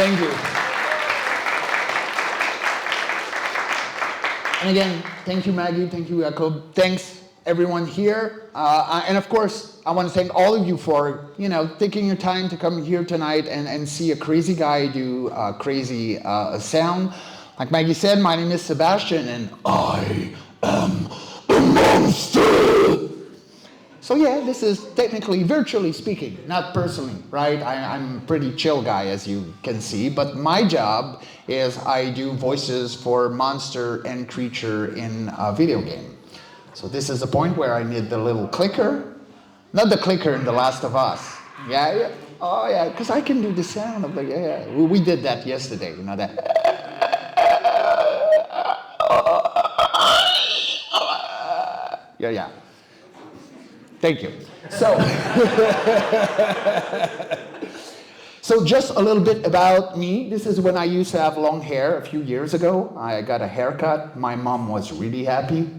Thank you. And again, thank you, Maggie. Thank you, Jacob. Thanks, everyone here. And of course, I want to thank all of you for, taking your time to come here tonight and see a crazy guy do crazy sound. Like Maggie said, my name is Sebastian, and I am a monster. So yeah, this is technically, virtually speaking, not personally, right? I'm a pretty chill guy, as you can see, but my job is I do voices for monster and creature in a video game. So this is the point where I need the little clicker, not the clicker in The Last of Us. Yeah. Oh yeah, because I can do the sound of yeah. We did that yesterday, that. Yeah. Thank you. So just a little bit about me. This is when I used to have long hair a few years ago. I got a haircut. My mom was really happy.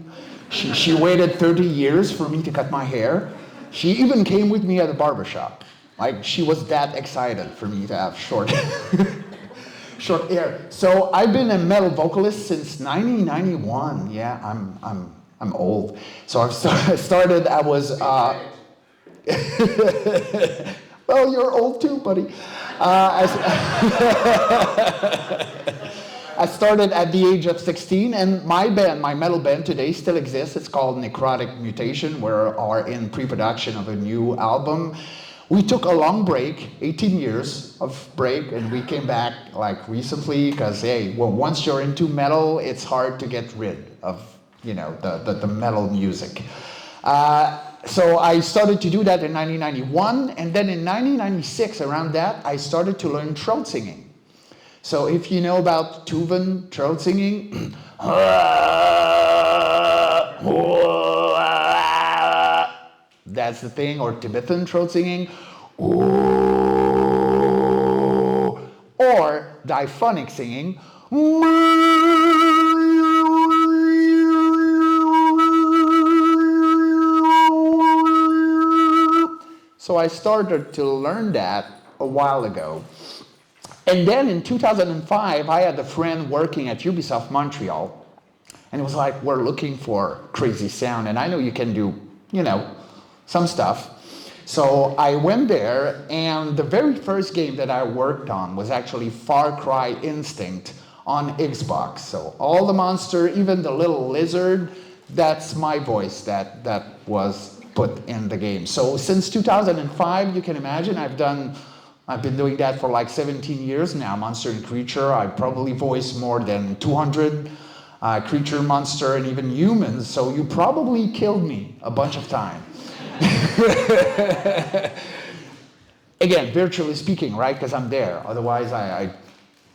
She waited 30 years for me to cut my hair. She even came with me at the barbershop. Like, she was that excited for me to have short hair. So I've been a metal vocalist since 1991. Yeah, I'm old. So I started, I was, well, you're old too, buddy. I started at the age of 16, and my band, my metal band today still exists. It's called Necrotic Mutation. We are in pre-production of a new album. We took a long break, 18 years of break, and we came back like recently because, hey, well, once you're into metal, it's hard to get rid of the metal music. So I started to do that in 1991, and then in 1996, around that, I started to learn throat singing. So if you know about Tuvan throat singing, that's the thing, or Tibetan throat singing, or diphonic singing, So I started to learn that a while ago. And then in 2005, I had a friend working at Ubisoft Montreal, and it was like, we're looking for crazy sound, and I know you can do, some stuff. So I went there, and the very first game that I worked on was actually Far Cry Instinct on Xbox. So all the monster, even the little lizard, that's my voice that was put in the game. So since 2005, you can imagine, I've been doing that for like 17 years now, monster and creature. I probably voiced more than 200 creature, monster, and even humans, so you probably killed me a bunch of times. Again, virtually speaking, right, because I'm there. Otherwise, I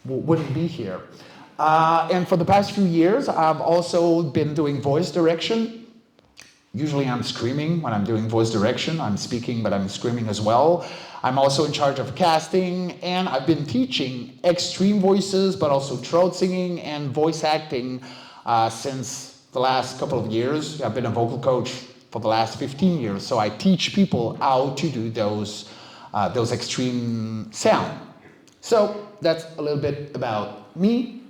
wouldn't be here. And for the past few years, I've also been doing voice direction. Usually I'm screaming when I'm doing voice direction. I'm speaking, but I'm screaming as well. I'm also in charge of casting, and I've been teaching extreme voices, but also throat singing and voice acting since the last couple of years. I've been a vocal coach for the last 15 years, so I teach people how to do those extreme sound. So that's a little bit about me.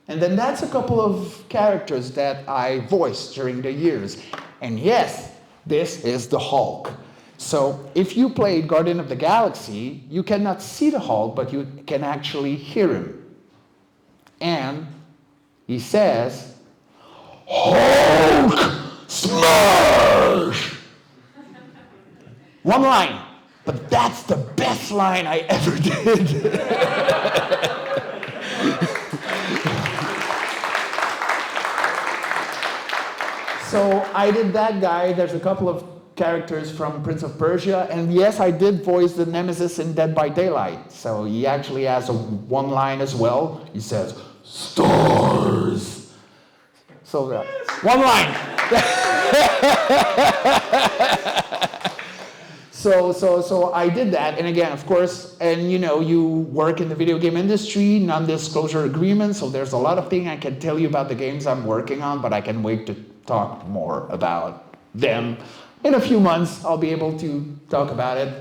And then that's a couple of characters that I voiced during the years. And yes, this is the Hulk. So if you played Guardian of the Galaxy, you cannot see the Hulk, but you can actually hear him. And he says, Hulk smash! One line, but that's the best line I ever did. So I did that guy. There's a couple of characters from Prince of Persia, and yes, I did voice the Nemesis in Dead by Daylight. So he actually has one line as well. He says, stars. So one line. So I did that, and again, of course, and you work in the video game industry, non-disclosure agreement, so there's a lot of things I can tell you about the games I'm working on, but I can wait to talk more about them. In a few months, I'll be able to talk about it.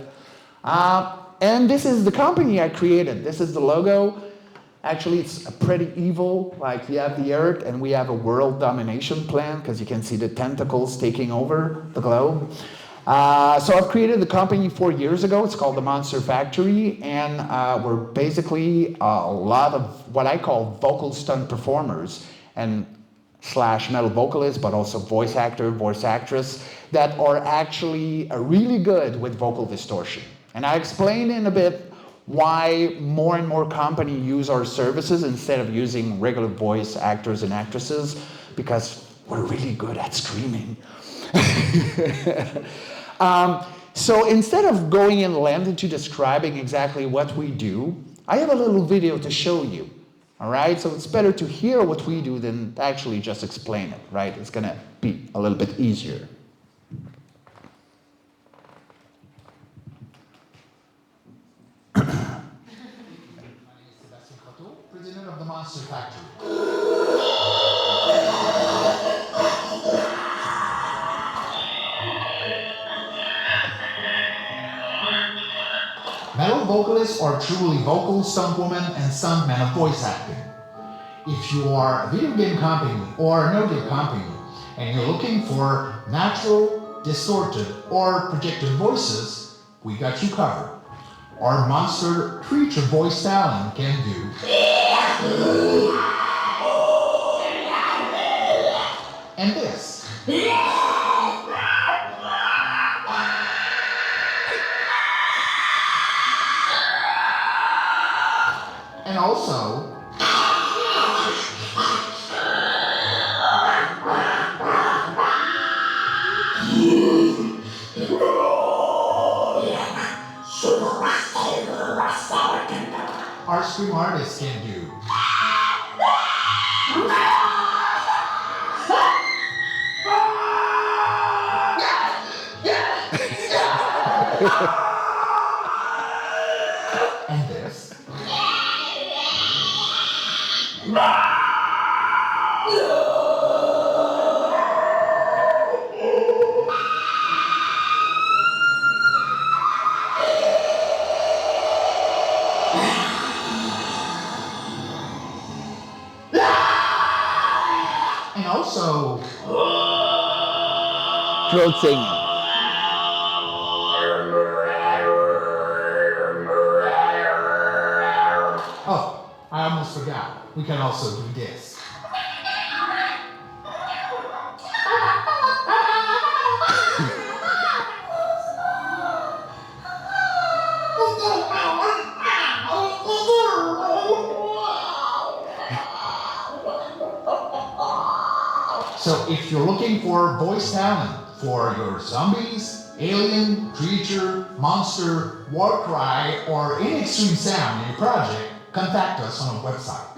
And this is the company I created. This is the logo. Actually, it's pretty evil. Like, you have the Earth, and we have a world domination plan, because you can see the tentacles taking over the globe. So I've created the company 4 years ago. It's called the Monster Factory, and we're basically a lot of what I call vocal stunt performers and slash metal vocalists, but also voice actor, voice actress, that are actually really good with vocal distortion. And I explain in a bit why more and more companies use our services instead of using regular voice actors and actresses, because we're really good at screaming. So instead of going in length into describing exactly what we do, I have a little video to show you. All right, so it's better to hear what we do than actually just explain it, right? It's gonna be a little bit easier. My name is Sebastién Croteau, president of the Monster Factory. Metal vocalists are truly vocal stunt women and stunt men of voice acting. If you are a video game company or an audio company and you're looking for natural, distorted, or projected voices, we got you covered. Our monster creature voice talent can do and this. And also, our scream artists can do. And this. And also throat singing. Oh, I almost forgot. We can also do this. So if you're looking for voice talent for your zombies, alien, creature, monster, war cry, or any extreme sound in your project, contact us on our website.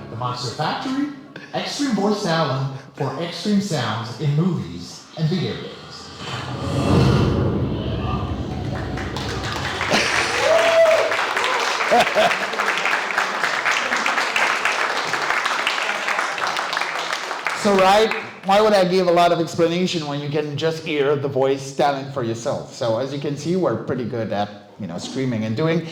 The Monster Factory, extreme voice talent for extreme sounds in movies and video games. So, right, why would I give a lot of explanation when you can just hear the voice talent for yourself? So as you can see, we're pretty good at, screaming and doing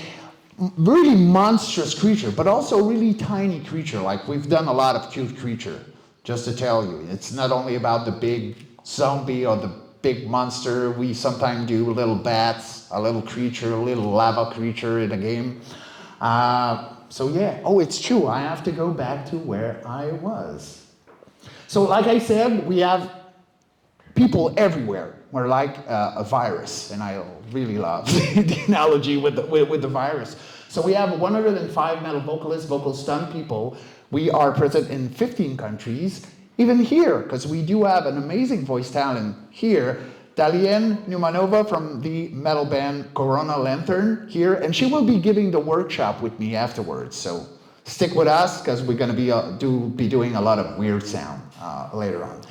really monstrous creature, but also really tiny creature. Like, we've done a lot of cute creature, just to tell you. It's not only about the big zombie or the big monster. We sometimes do little bats, a little creature, a little lava creature in a game. So yeah, it's true. I have to go back to where I was. So like I said, we have people everywhere. We're like a virus, and I really love the analogy with the virus. So we have 105 metal vocalists, vocal stunt people. We are present in 15 countries. Even here, because we do have an amazing voice talent here. Dalienne Numanova from the metal band Corona Lantern here, and she will be giving the workshop with me afterwards. So stick with us, because we're going to be doing a lot of weird sound later on.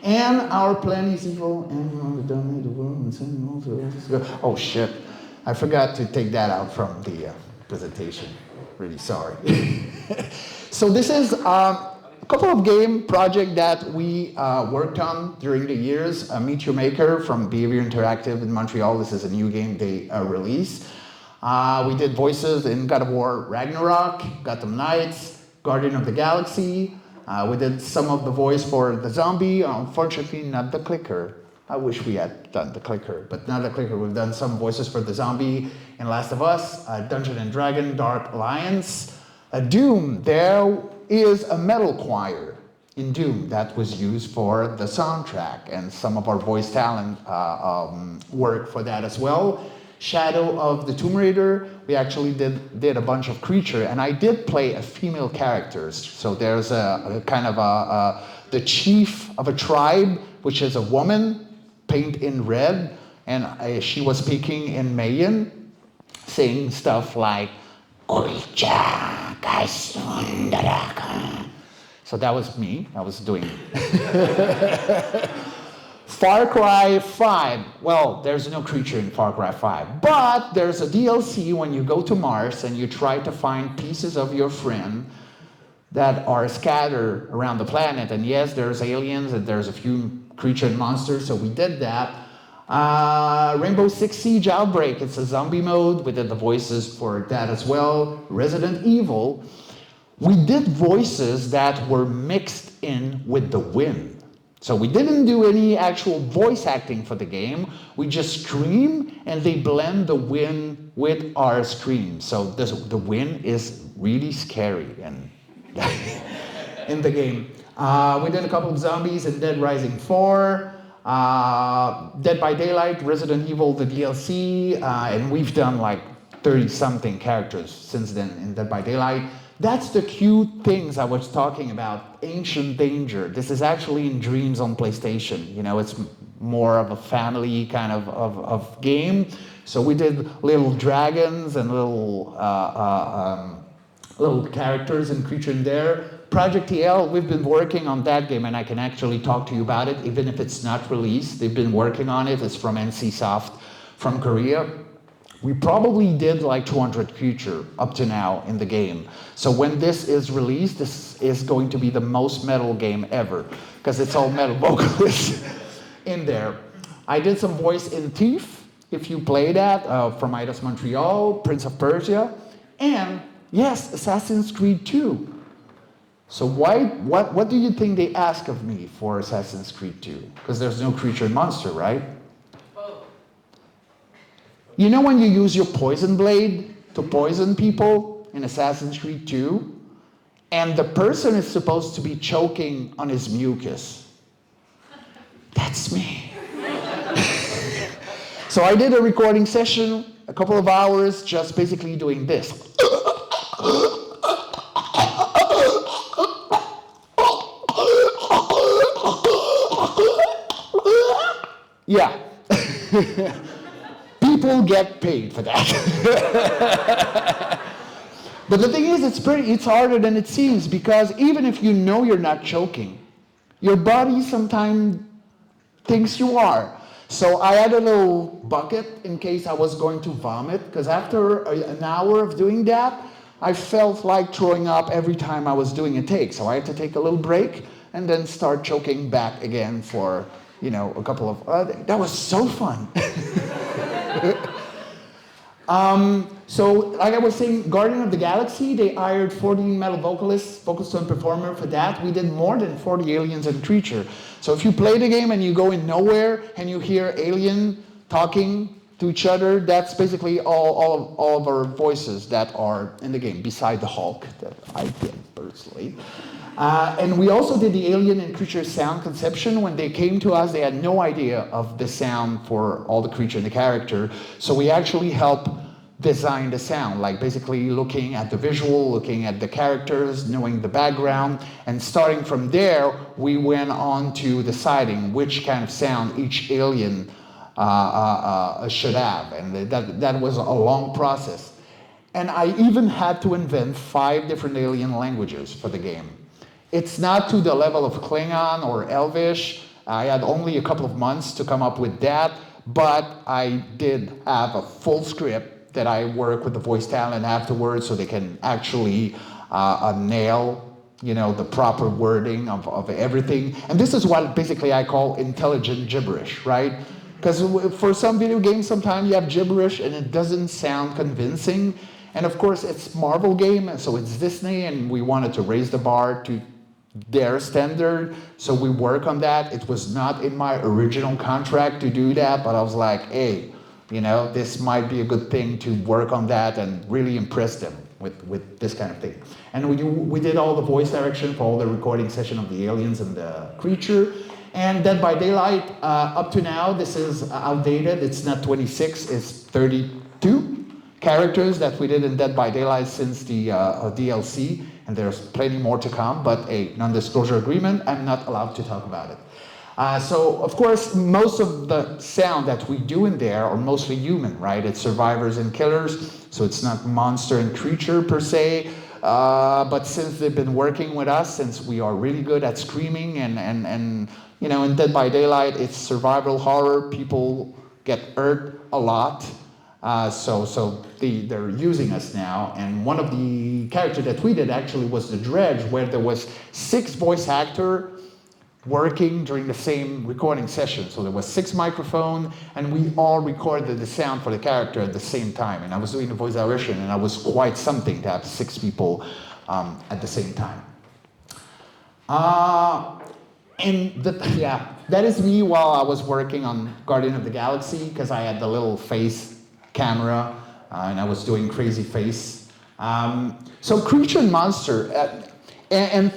And our plan is evil, and we want to dominate the world and send all. Oh shit! I forgot to take that out from the presentation. really sorry. So this is a couple of game project that we worked on during the years. Meet Your Maker from Behavior Interactive in Montreal. This is a new game they released. We did voices in God of War Ragnarok, Gotham Knights, Guardian of the Galaxy. We did some of the voice for the zombie, unfortunately not the clicker. I wish we had done the clicker, but not the clicker. We've done some voices for the zombie in Last of Us, Dungeon and Dragon, Dark Alliance, Doom. There is a metal choir in Doom that was used for the soundtrack, and some of our voice talent worked for that as well. Shadow of the Tomb Raider, we actually did a bunch of creature, and I did play a female characters. So there's a kind of the chief of a tribe, which is a woman, painted in red, and she was speaking in Mayan, saying stuff like, so that was me, I was doing Far Cry 5, well, there's no creature in Far Cry 5, but there's a DLC when you go to Mars and you try to find pieces of your friend that are scattered around the planet, and yes, there's aliens and there's a few creature and monsters, so we did that. Rainbow Six Siege Outbreak, it's a zombie mode, we did the voices for that as well. Resident Evil, we did voices that were mixed in with the wind. So we didn't do any actual voice acting for the game, we just scream and they blend the wind with our scream. So the wind is really scary and in the game. We did a couple of zombies in Dead Rising 4, Dead by Daylight, Resident Evil, the DLC, and we've done like 30-something characters since then in Dead by Daylight. That's the cute things I was talking about, Ancient Danger. This is actually in Dreams on PlayStation. You know, it's more of a family kind of game. So we did little dragons and little characters and creatures in there. Project TL, we've been working on that game, and I can actually talk to you about it, even if it's not released. They've been working on it. It's from NCSoft from Korea. We probably did like 200 creatures up to now in the game. So when this is released, this is going to be the most metal game ever, because it's all metal vocalists in there. I did some voice in Thief, if you play that, from Eidos Montreal, Prince of Persia, and yes, Assassin's Creed 2. So what do you think they ask of me for Assassin's Creed 2? Because there's no creature and monster, right? You know when you use your poison blade to poison people in Assassin's Creed 2? And the person is supposed to be choking on his mucus. That's me. So I did a recording session, a couple of hours, just basically doing this. Yeah. People get paid for that. But the thing is, it's harder than it seems, because even if you know you're not choking, your body sometimes thinks you are. So I had a little bucket in case I was going to vomit, because after an hour of doing that, I felt like throwing up every time I was doing a take. So I had to take a little break and then start choking back again for, you know, a couple of, that was so fun. So like I was saying, Guardian of the Galaxy, they hired 40 metal vocalists, vocal tone performer for that. We did more than 40 aliens and creature. So if you play the game and you go in nowhere and you hear alien talking to each other, that's basically all of our voices that are in the game, beside the Hulk that I did personally. And we also did the alien and creature sound conception. When they came to us, they had no idea of the sound for all the creature and the character. So we actually helped design the sound, like basically looking at the visual, looking at the characters, knowing the background. And starting from there, we went on to deciding which kind of sound each alien should have. And that was a long process. And I even had to invent 5 different alien languages for the game. It's not to the level of Klingon or Elvish. I had only a couple of months to come up with that, but I did have a full script that I work with the voice talent afterwards so they can actually nail the proper wording of everything. And this is what basically I call intelligent gibberish, right? Because for some video games, sometimes you have gibberish and it doesn't sound convincing. And of course, it's Marvel game, and so it's Disney, and we wanted to raise the bar to their standard. So we work on that. It was not in my original contract to do that, but I was like, hey, this might be a good thing to work on that and really impress them with this kind of thing. And we did all the voice direction for all the recording session of the aliens and the creature. And Dead by Daylight, up to now, this is outdated. It's not 26, it's 32 characters that we did in Dead by Daylight since the DLC. And there's plenty more to come, but a non-disclosure agreement, I'm not allowed to talk about it. So, of course, most of the sound that we do in there are mostly human, right? It's survivors and killers, so it's not monster and creature per se. But since they've been working with us, since we are really good at screaming and in Dead by Daylight, it's survival horror. People get hurt a lot. So they're using us now. And one of the characters that we did actually was the Dredge, where there was 6 voice actors working during the same recording session. So there was 6 microphones, and we all recorded the sound for the character at the same time. And I was doing the voice direction, and it was quite something to have 6 people at the same time. That is me while I was working on Guardian of the Galaxy, because I had the little face camera, and I was doing crazy face. So creature and monster, when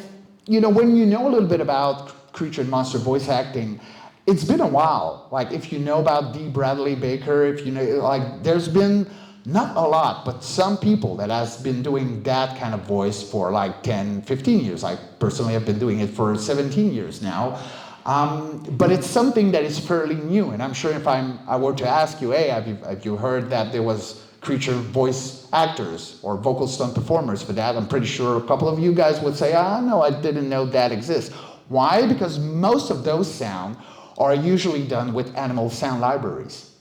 you know a little bit about creature and monster voice acting, it's been a while. Like if you know about D. Bradley Baker, if you know, there's been not a lot, but some people that has been doing that kind of voice for 10, 15 years. I personally have been doing it for 17 years now. But it's something that is fairly new, and I'm sure if I were to ask you, hey, have you heard that there was creature voice actors or vocal stunt performers for that? I'm pretty sure a couple of you guys would say, no, I didn't know that exists. Why? Because most of those sounds are usually done with animal sound libraries,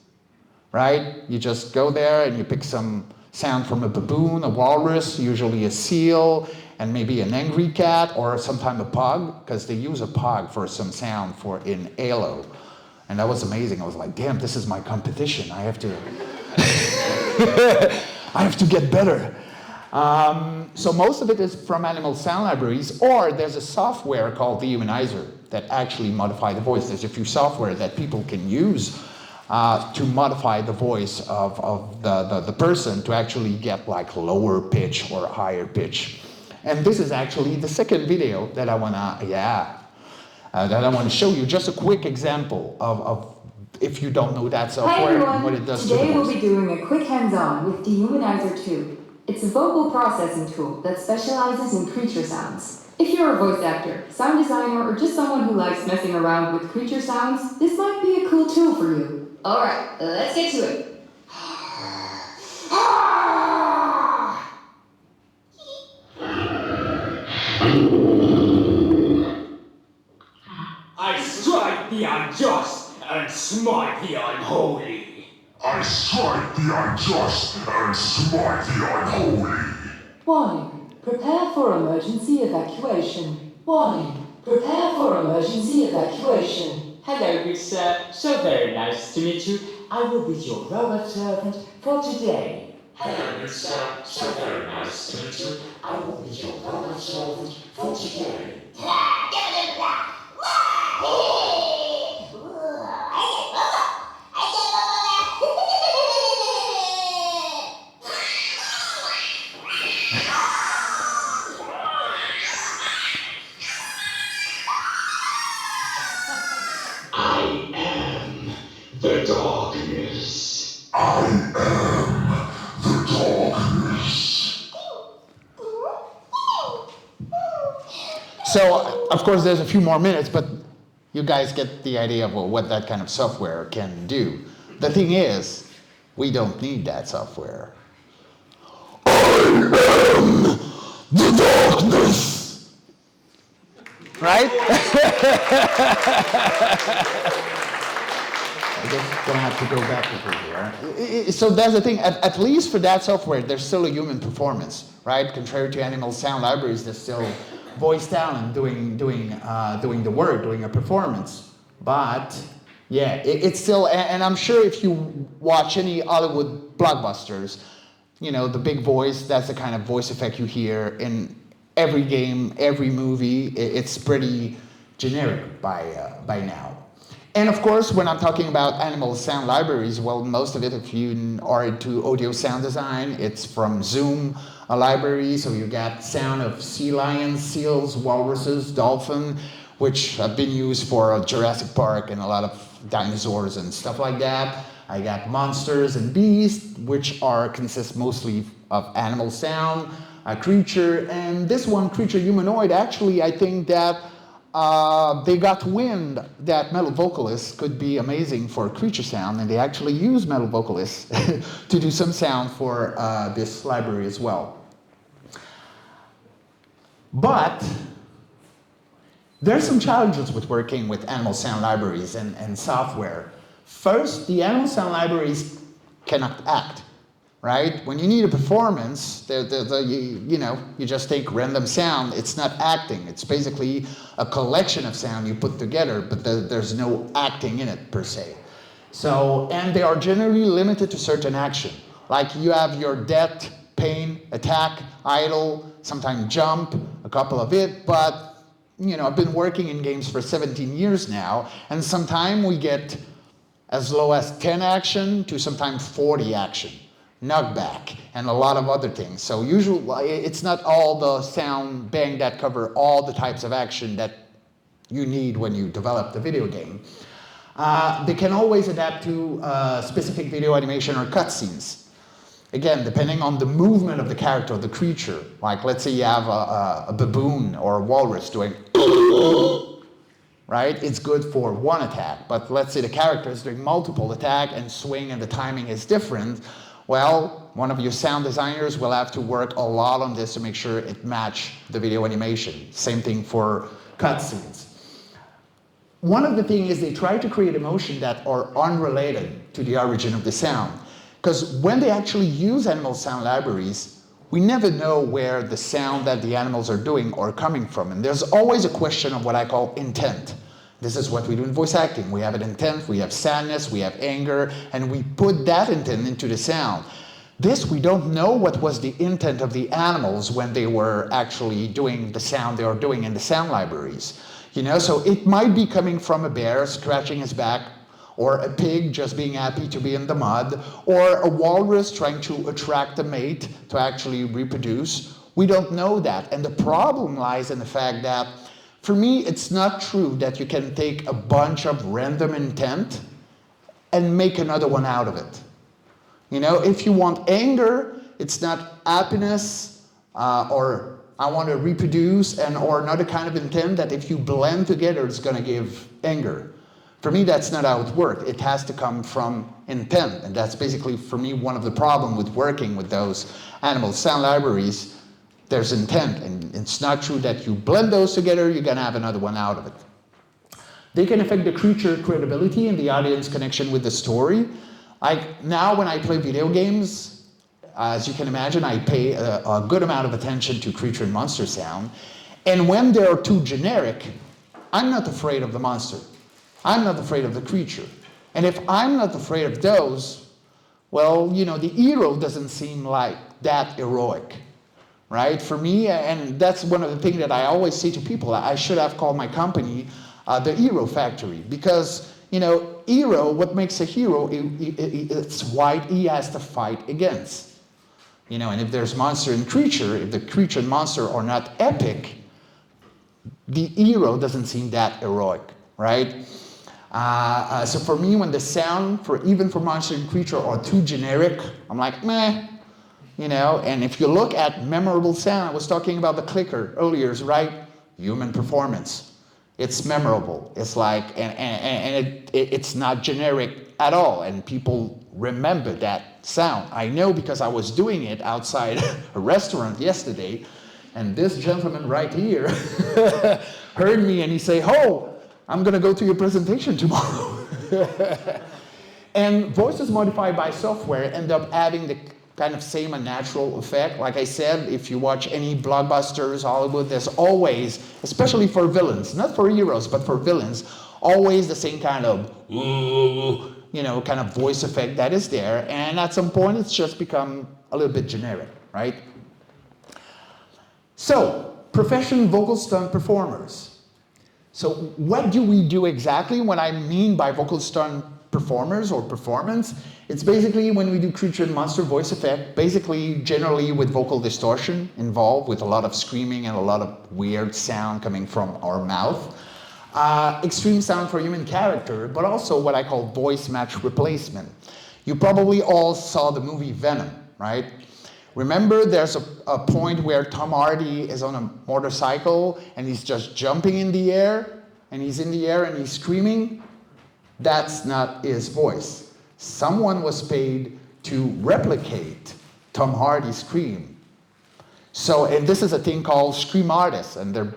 right? You just go there and you pick some sound from a baboon, a walrus, usually a seal, and maybe an angry cat, or sometimes a pug, because they use a pug for some sound in Halo. And that was amazing. I was like, damn, this is my competition. I have to I have to get better. So most of it is from animal sound libraries, or there's a software called the Humanizer that actually modify the voice. There's a few software that people can use to modify the voice of the person to actually get lower pitch or higher pitch. And this is actually the second video that I wanna show you. Just a quick example of if you don't know that software and what it does to the voice. Today we'll be doing a quick hands-on with Dehumanizer 2. It's a vocal processing tool that specializes in creature sounds. If you're a voice actor, sound designer, or just someone who likes messing around with creature sounds, this might be a cool tool for you. Alright, let's get to it. I strike the unjust and smite the unholy. I strike the unjust and smite the unholy. Warning, prepare for emergency evacuation. Warning, prepare for emergency evacuation. Hello, good sir. So very nice to meet you. I will be your robot servant for today. Hello, good sir. So very nice to meet you. I will be your robot servant for today. I am the darkness. I am the darkness. So, of course, there's a few more minutes, but you guys get the idea of what that kind of software can do. The thing is, we don't need that software. I am the darkness. Right? just gonna have to go back a bit here. So that's the thing. At least for that software, there's still a human performance, right? Contrary to animal sound libraries, there's still voice talent doing the work, doing a performance. But yeah, it's still. And I'm sure if you watch any Hollywood blockbusters, you know, the big voice, that's the kind of voice effect you hear in every game, every movie. It's pretty generic by now. And of course, when I'm talking about animal sound libraries, well, most of it, if you are into audio sound design, it's from Zoom, a library. So you got sound of sea lions, seals, walruses, dolphin, which have been used for Jurassic Park and a lot of dinosaurs and stuff like that. I got monsters and beasts, which consist mostly of animal sound, a creature, and this one, creature humanoid, actually, I think that they got wind that metal vocalists could be amazing for creature sound, and they actually use metal vocalists to do some sound for this library as well. But there's some challenges with working with animal sound libraries and software. First, the animal sound libraries cannot act, right? When you need a performance, you just take random sound. It's not acting. It's basically a collection of sound you put together, but there's no acting in it per se. So, and they are generally limited to certain action. Like you have your death, pain, attack, idle, sometimes jump, a couple of it, but you know, I've been working in games for 17 years now, and sometimes we get as low as 10 action to sometimes 40 action, knockback, and a lot of other things. So usually, it's not all the sound bang that cover all the types of action that you need when you develop the video game. They can always adapt to specific video animation or cutscenes. Again, depending on the movement of the character or the creature. Like, let's say you have a baboon or a walrus doing right? It's good for one attack. But let's say the character is doing multiple attack and swing and the timing is different. Well, one of your sound designers will have to work a lot on this to make sure it matches the video animation. Same thing for cutscenes. One of the things is they try to create emotion that are unrelated to the origin of the sound. Because when they actually use animal sound libraries, we never know where the sound that the animals are doing are coming from. And there's always a question of what I call intent. This is what we do in voice acting. We have an intent, we have sadness, we have anger, and we put that intent into the sound. This, we don't know what was the intent of the animals when they were actually doing the sound they are doing in the sound libraries. You know, so it might be coming from a bear scratching his back, or a pig just being happy to be in the mud, or a walrus trying to attract a mate to actually reproduce. We don't know that. And the problem lies in the fact that, for me, it's not true that you can take a bunch of random intent and make another one out of it. You know, if you want anger, it's not happiness or I want to reproduce or another kind of intent that if you blend together, it's going to give anger. For me, that's not how it works. It has to come from intent. And that's basically, for me, one of the problems with working with those animal sound libraries. There's intent. And it's not true that you blend those together, you're going to have another one out of it. They can affect the creature credibility and the audience connection with the story. Like now when I play video games, as you can imagine, I pay a good amount of attention to creature and monster sound. And when they're too generic, I'm not afraid of the monster. I'm not afraid of the creature. And if I'm not afraid of those, well, you know, the hero doesn't seem like that heroic, right? For me, and that's one of the things that I always say to people, I should have called my company the Hero Factory. Because, you know, hero, what makes a hero, it's what he has to fight against. You know, and if there's monster and creature, if the creature and monster are not epic, the hero doesn't seem that heroic, right? So for me, when the sound, even for monster and creature, are too generic, I'm like, meh, you know. And if you look at memorable sound, I was talking about the clicker earlier, right? Human performance. It's memorable. It's like, and it's not generic at all. And people remember that sound. I know because I was doing it outside a restaurant yesterday, and this gentleman right here heard me and he say, "Oh, I'm going to go to your presentation tomorrow." And voices modified by software end up having the kind of same unnatural effect. Like I said, if you watch any blockbusters, Hollywood, there's always, especially for villains, not for heroes, but for villains, always the same kind of, kind of voice effect that is there. And at some point, it's just become a little bit generic, right? So, professional vocal stunt performers. So what do we do exactly? What I mean by vocal stunt performers or performance, it's basically when we do creature and monster voice effect, basically generally with vocal distortion involved, with a lot of screaming and a lot of weird sound coming from our mouth. Extreme sound for human character, but also what I call voice match replacement. You probably all saw the movie Venom, right? Remember, there's a point where Tom Hardy is on a motorcycle and he's just jumping in the air, and he's in the air and he's screaming? That's not his voice. Someone was paid to replicate Tom Hardy's scream. So, and this is a thing called scream artists, and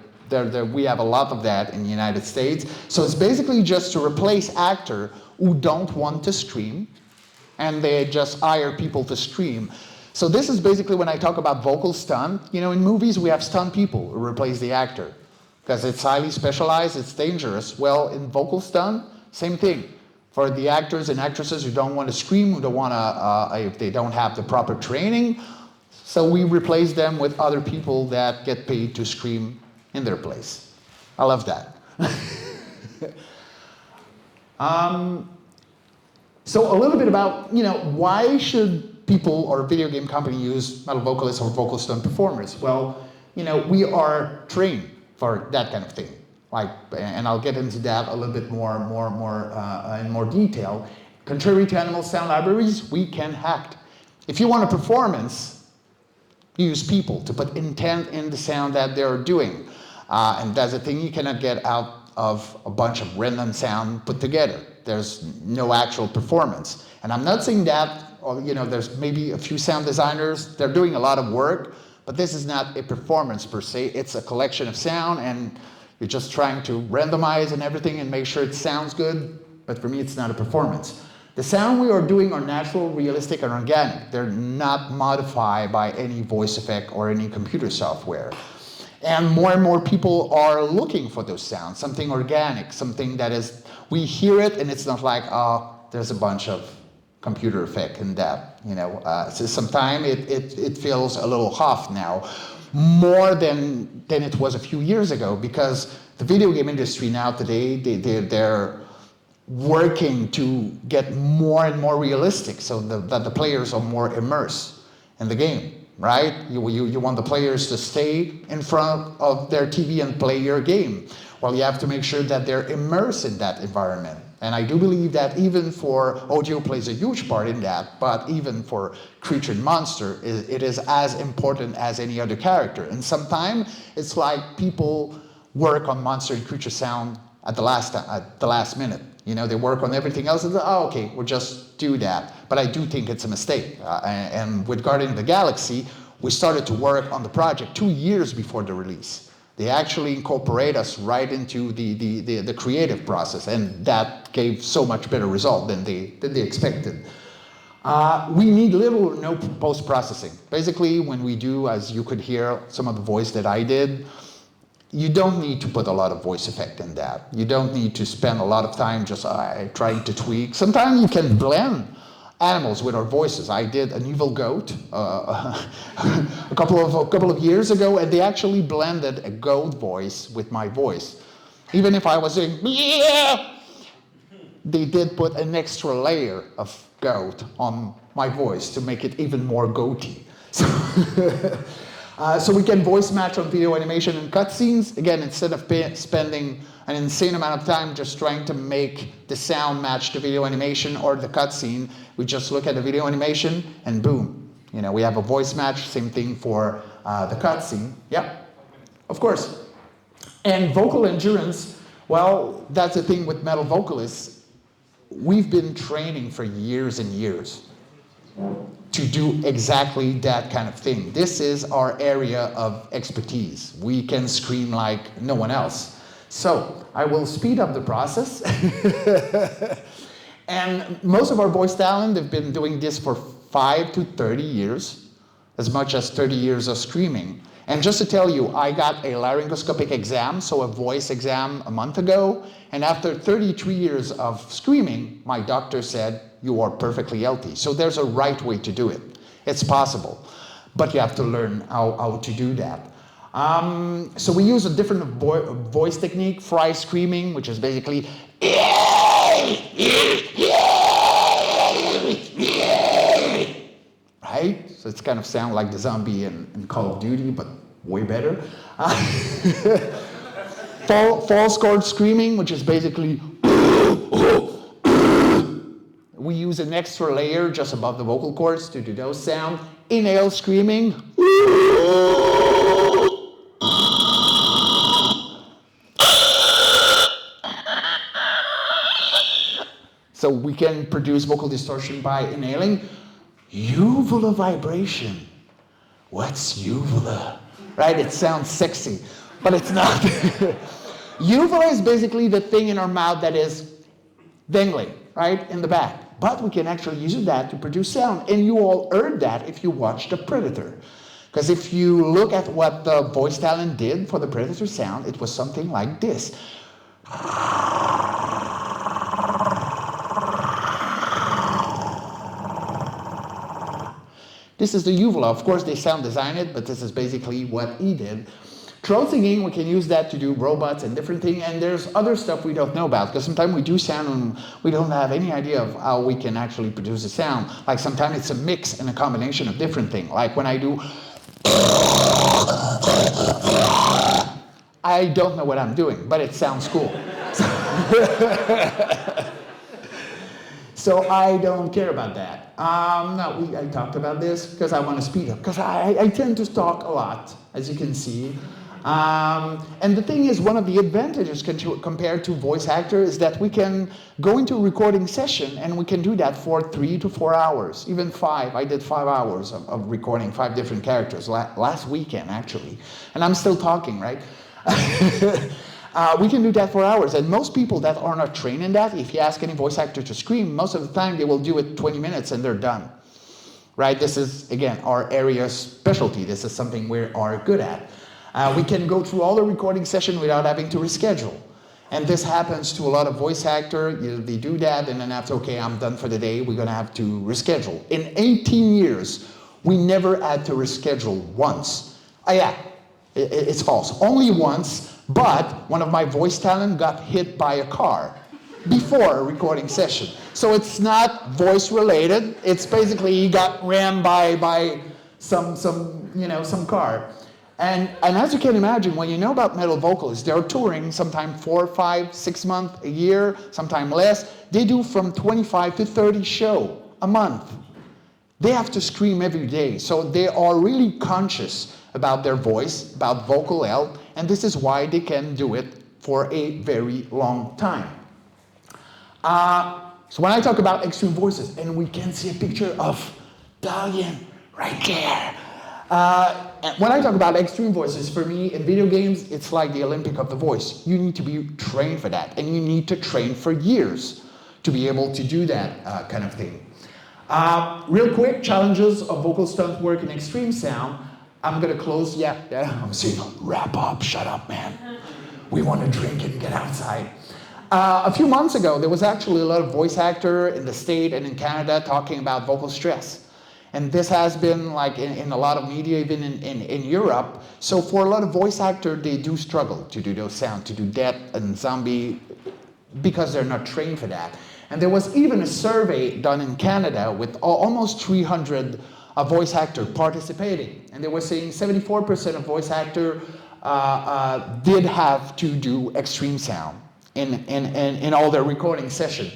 we have a lot of that in the United States. So it's basically just to replace actors who don't want to scream, and they just hire people to scream. So this is basically when I talk about vocal stunt. You know, in movies we have stunt people who replace the actor because it's highly specialized, it's dangerous. Well, in vocal stunt, same thing. For the actors and actresses who don't want to scream, who don't want to, if they don't have the proper training, so we replace them with other people that get paid to scream in their place. I love that. So a little bit about, why should people or video game company use metal vocalists or vocal stunt performers? Well, we are trained for that kind of thing. And I'll get into that a little bit more in more detail. Contrary to animal sound libraries, we can act. If you want a performance, you use people to put intent in the sound that they're doing. And that's a thing you cannot get out of a bunch of random sound put together. There's no actual performance. And I'm not saying that, there's maybe a few sound designers, they're doing a lot of work, but this is not a performance per se. It's a collection of sound, and you're just trying to randomize and everything and make sure it sounds good, but for me it's not a performance. The sound we are doing are natural, realistic, and organic. They're not modified by any voice effect or any computer software. And more people are looking for those sounds, something organic, something that is, we hear it and it's not like, there's a bunch of computer effect in that, So sometimes it feels a little off now, more than it was a few years ago, because the video game industry now today, they're working to get more and more realistic, so that the players are more immersed in the game, right? You want the players to stay in front of their TV and play your game. Well, you have to make sure that they're immersed in that environment. And I do believe that even for audio plays a huge part in that, but even for creature and monster, it is as important as any other character. And sometimes it's like people work on monster and creature sound at the last minute. They work on everything else and say, okay, we'll just do that. But I do think it's a mistake. And with Guardian of the Galaxy, we started to work on the project 2 years before the release. They actually incorporate us right into the creative process, and that gave so much better result than they expected. We need little or no post-processing. Basically, when we do, as you could hear some of the voice that I did, you don't need to put a lot of voice effect in that. You don't need to spend a lot of time just trying to tweak. Sometimes you can blend animals with our voices. I did an evil goat a couple of years ago, and they actually blended a goat voice with my voice. Even if I was saying, yeah, they did put an extra layer of goat on my voice to make it even more goaty. So we can voice match on video animation and cutscenes. Again, instead of spending an insane amount of time just trying to make the sound match the video animation or the cutscene, we just look at the video animation and boom. We have a voice match, same thing for the cutscene. Yeah, of course. And vocal endurance, well, that's the thing with metal vocalists. We've been training for years and years to do exactly that kind of thing. This is our area of expertise. We can scream like no one else. So I will speed up the process. And most of our voice talent have been doing this for 5 to 30 years, as much as 30 years of screaming. And just to tell you, I got a laryngoscopic exam, so a voice exam a month ago, and after 33 years of screaming, my doctor said, you are perfectly healthy. So there's a right way to do it. It's possible, but you have to learn how to do that. So we use a different voice technique, fry screaming, which is basically right? So it's kind of sound like the zombie in Call of Duty, but way better. False chord screaming, which is basically we use an extra layer just above the vocal cords to do those sounds. Inhale screaming. So we can produce vocal distortion by inhaling. Uvula vibration. What's uvula? Right? It sounds sexy, but it's not. Uvula is basically the thing in our mouth that is dangling, right, in the back. But we can actually use that to produce sound. And you all heard that if you watched The Predator. Because if you look at what the voice talent did for the Predator sound, it was something like this. This is the uvula. Of course, they sound designed it, but this is basically what he did. Throat singing, we can use that to do robots and different things, and there's other stuff we don't know about, because sometimes we do sound and we don't have any idea of how we can actually produce a sound. Like sometimes it's a mix and a combination of different things. Like when I do, I don't know what I'm doing, but it sounds cool. So I don't care about that. I talked about this because I want to speed up, because I tend to talk a lot, as you can see. And the thing is, one of the advantages compared to voice actor is that we can go into a recording session and we can do that for 3 to 4 hours, even 5. I did 5 hours of recording 5 different characters last weekend, actually. And I'm still talking, right? We can do that for hours, and most people that are not trained in that, if you ask any voice actor to scream, most of the time they will do it 20 minutes and they're done. Right? This is, again, our area specialty. This is something we are good at. We can go through all the recording session without having to reschedule. And this happens to a lot of voice actors. They do that, and then after, okay, I'm done for the day, we're going to have to reschedule. In 18 years, we never had to reschedule once. It's false. Only once. But one of my voice talent got hit by a car before a recording session. So it's not voice related. It's basically he got rammed by some car. And as you can imagine, when you know about metal vocalists, they're touring sometimes 4, 5, 6 months, a year, sometimes less. They do from 25 to 30 shows a month. They have to scream every day. So they are really conscious about their voice, about vocal health, and this is why they can do it for a very long time. So when I talk about extreme voices, and we can see a picture of Dalian right there. And when I talk about extreme voices, for me, in video games, it's like the Olympic of the voice. You need to be trained for that, and you need to train for years to be able to do that kind of thing. Real quick, challenges of vocal stunt work in extreme sound. I'm going to close, I'm saying, wrap up, shut up, man. We want to drink and get outside. A few months ago, there was actually a lot of voice actor in the States and in Canada talking about vocal stress. And this has been like in a lot of media, even in Europe. So for a lot of voice actors, they do struggle to do those sounds, to do death and zombie, because they're not trained for that. And there was even a survey done in Canada with almost 300 voice actors participating. And they were saying 74% of voice actors did have to do extreme sound in all their recording sessions.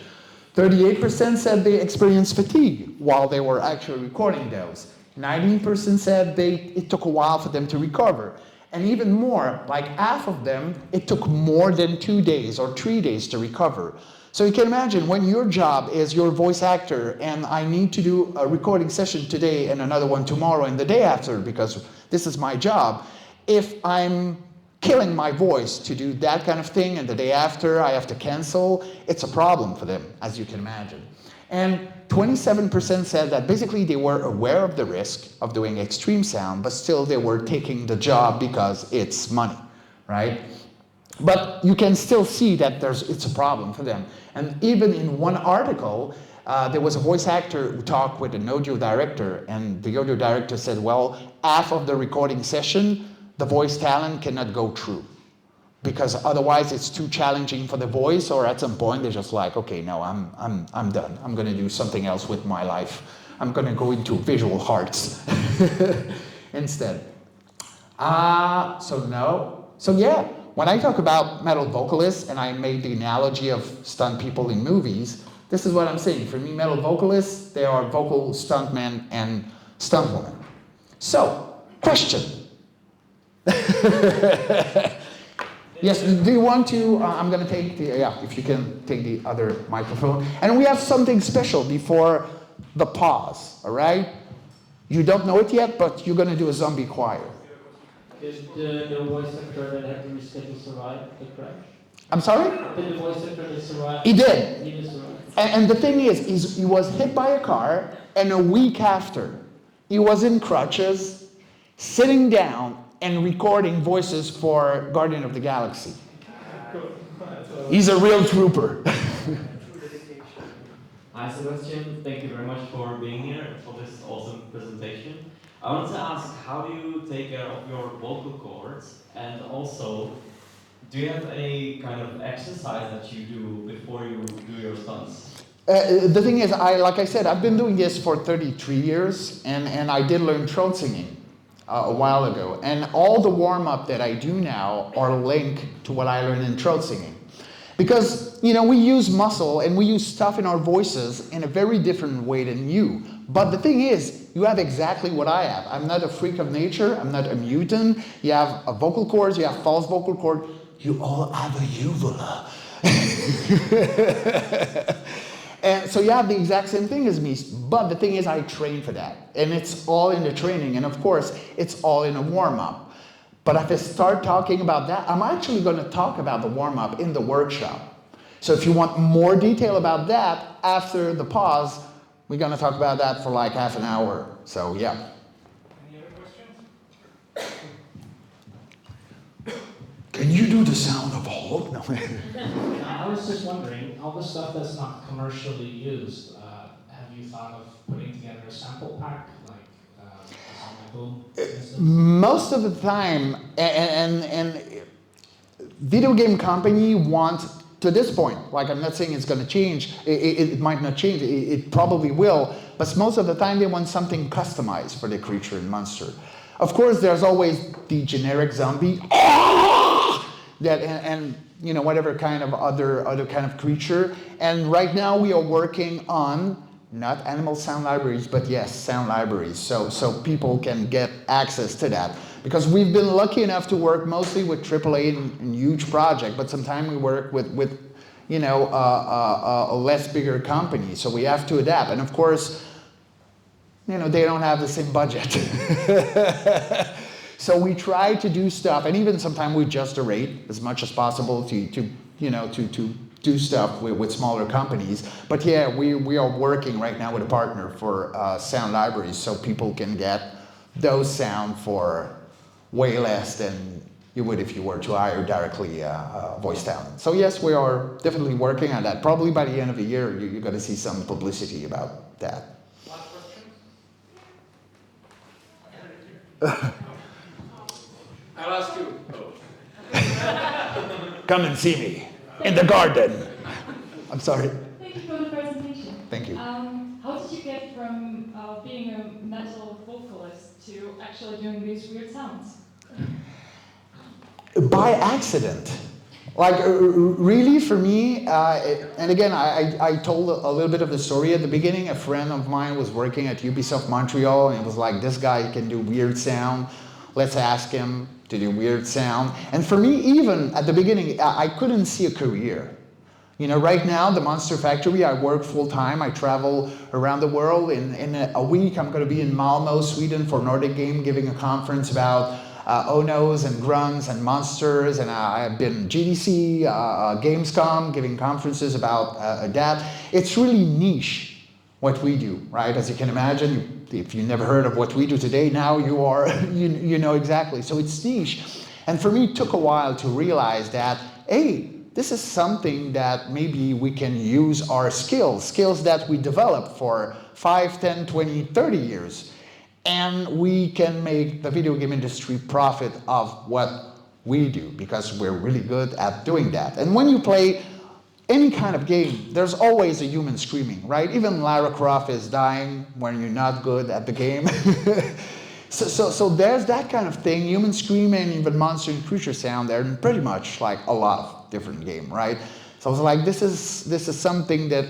38% said they experienced fatigue while they were actually recording those. 19% said it took a while for them to recover. And even more, like half of them, it took more than 2 days or 3 days to recover. So you can imagine when your job is you're a voice actor and I need to do a recording session today and another one tomorrow and the day after because this is my job. If I'm killing my voice to do that kind of thing, and the day after I have to cancel. It's a problem for them, as you can imagine. And 27% said that basically they were aware of the risk of doing extreme sound, but still they were taking the job because it's money, right? But you can still see that it's a problem for them. And even in one article, there was a voice actor who talked with an audio director, and the audio director said, well, half of the recording session, the voice talent cannot go through, because otherwise it's too challenging for the voice, or at some point they're just like, okay, no, I'm done. I'm going to do something else with my life. I'm going to go into visual arts instead. So yeah, when I talk about metal vocalists, and I made the analogy of stunt people in movies, this is what I'm saying. For me, metal vocalists, they are vocal stuntmen and stuntwomen. So, question. Yes, do you want to, I'm going to take if you can take the other microphone. And we have something special before the pause, all right? You don't know it yet, but you're going to do a zombie choir. Did the voice actor that had to reschedule survive the crash? I'm sorry? Did the voice actor that survived? He did. He did survive. And the thing is he was hit by a car, and a week after, he was in crutches, sitting down, and recording voices for Guardian of the Galaxy. He's a real trooper. Hi Sebastian, thank you very much for being here and for this awesome presentation. I wanted to ask, how do you take care of your vocal cords, and also, do you have any kind of exercise that you do before you do your stunts? The thing is, like I said, I've been doing this for 33 years, and I did learn throat singing a while ago. And all the warm-up that I do now are linked to what I learned in throat singing. Because, we use muscle and we use stuff in our voices in a very different way than you. But the thing is, you have exactly what I have. I'm not a freak of nature. I'm not a mutant. You have a vocal cords, you have false vocal cord. You all have a uvula. And so you have the exact same thing as me, but the thing is I train for that. And it's all in the training, and of course, it's all in a warm-up. But if I start talking about that, I'm actually going to talk about the warm-up in the workshop. So if you want more detail about that, after the pause, we're going to talk about that for like half an hour. So yeah. Any other questions? Can you do the sound of Hulk? No. I was just wondering, all the stuff that's not commercially used, have you thought of putting together a sample pack, like a song most of the time, and video game company want, to this point, like I'm not saying it's going to change, it might not change, it probably will, but most of the time they want something customized for the creature and monster. Of course, there's always the generic zombie, that and whatever kind of other kind of creature. And right now we are working on not animal sound libraries, but yes, sound libraries, so people can get access to that. Because we've been lucky enough to work mostly with AAA and huge projects, but sometimes we work with a less bigger company, so we have to adapt. And of course, they don't have the same budget. So we try to do stuff, and even sometimes we just rate as much as possible to do stuff with smaller companies. But yeah, we are working right now with a partner for sound libraries, so people can get those sound for way less than you would if you were to hire directly voice talent. So yes, we are definitely working on that. Probably by the end of the year, you're going to see some publicity about that. Last question? I'll ask you. Come and see me in the garden. I'm sorry. Thank you for the presentation. Thank you. How did you get from being a metal vocalist to actually doing these weird sounds? By accident. Like, really, for me, and again, I told a little bit of the story at the beginning. A friend of mine was working at Ubisoft Montreal, and it was like, this guy can do weird sound. Let's ask him to do weird sound. And for me, even at the beginning, I couldn't see a career. Right now, the Monster Factory, I work full-time. I travel around the world. In a week, I'm going to be in Malmö, Sweden for Nordic Game, giving a conference about Onos and grunts and monsters, and I've been GDC, Gamescom, giving conferences about that. It's really niche what we do, right? As you can imagine, if you never heard of what we do today, now you are, you know exactly. So it's niche. And for me, it took a while to realize that, hey, this is something that maybe we can use our skills that we developed for 5, 10, 20, 30 years. And we can make the video game industry profit of what we do because we're really good at doing that. And when you play any kind of game, there's always a human screaming, right? Even Lara Croft is dying when you're not good at the game. So there's that kind of thing, human screaming, even monster and creature sound, they're pretty much like a lot of different game, right? So I was like, this is something that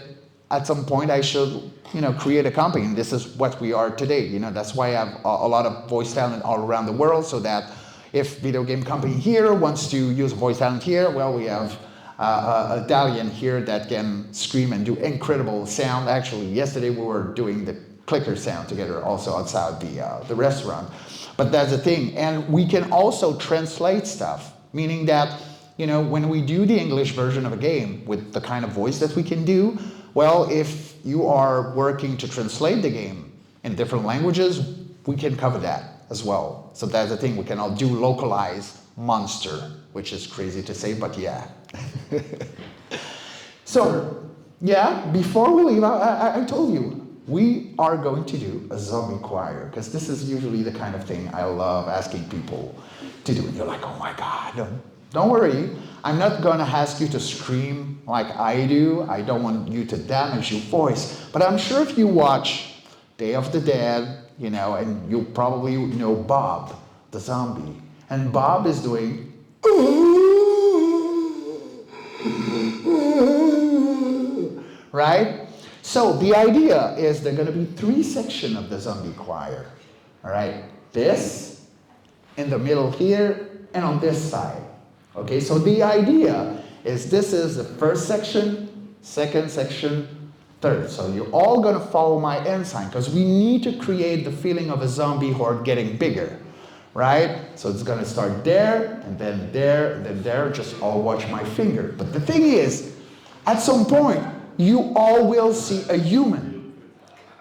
at some point I should, create a company, and this is what we are today. That's why I have a lot of voice talent all around the world, so that if video game company here wants to use voice talent here, well, we have a Italian here that can scream and do incredible sound. Actually, yesterday we were doing the clicker sound together also outside the restaurant. But that's the thing. And we can also translate stuff, meaning that, when we do the English version of a game with the kind of voice that we can do, well, if you are working to translate the game in different languages, we can cover that as well. So that's the thing. We can all do localized monster, which is crazy to say, but yeah. So, yeah, before we leave, I told you, we are going to do a zombie choir, because this is usually the kind of thing I love asking people to do. And you're like, oh my God, don't worry. I'm not going to ask you to scream like I do. I don't want you to damage your voice. But I'm sure if you watch Day of the Dead, and you probably know Bob, the zombie. And Bob is doing... right? So the idea is there are going to be 3 sections of the zombie choir. All right? This, in the middle here, and on this side. Okay, so the idea is this is the first section, second section, third. So you're all going to follow my end sign, because we need to create the feeling of a zombie horde getting bigger. Right? So it's going to start there, and then there, and then there. Just all watch my finger. But the thing is, at some point, you all will see a human,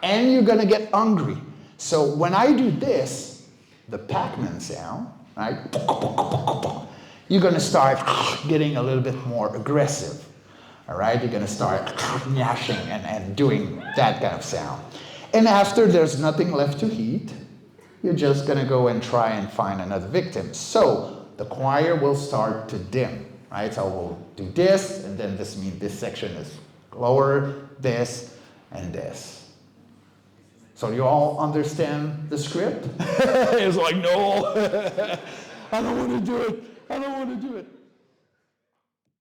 and you're going to get hungry. So when I do this, the Pac-Man sound, right? You're going to start getting a little bit more aggressive. All right? You're going to start gnashing and doing that kind of sound. And after there's nothing left to eat, you're just going to go and try and find another victim. So the choir will start to dim, right? So we'll do this, and then this means this section is lower, this, and this. So you all understand the script? It's like, no, I don't want to do it. I don't want to do it.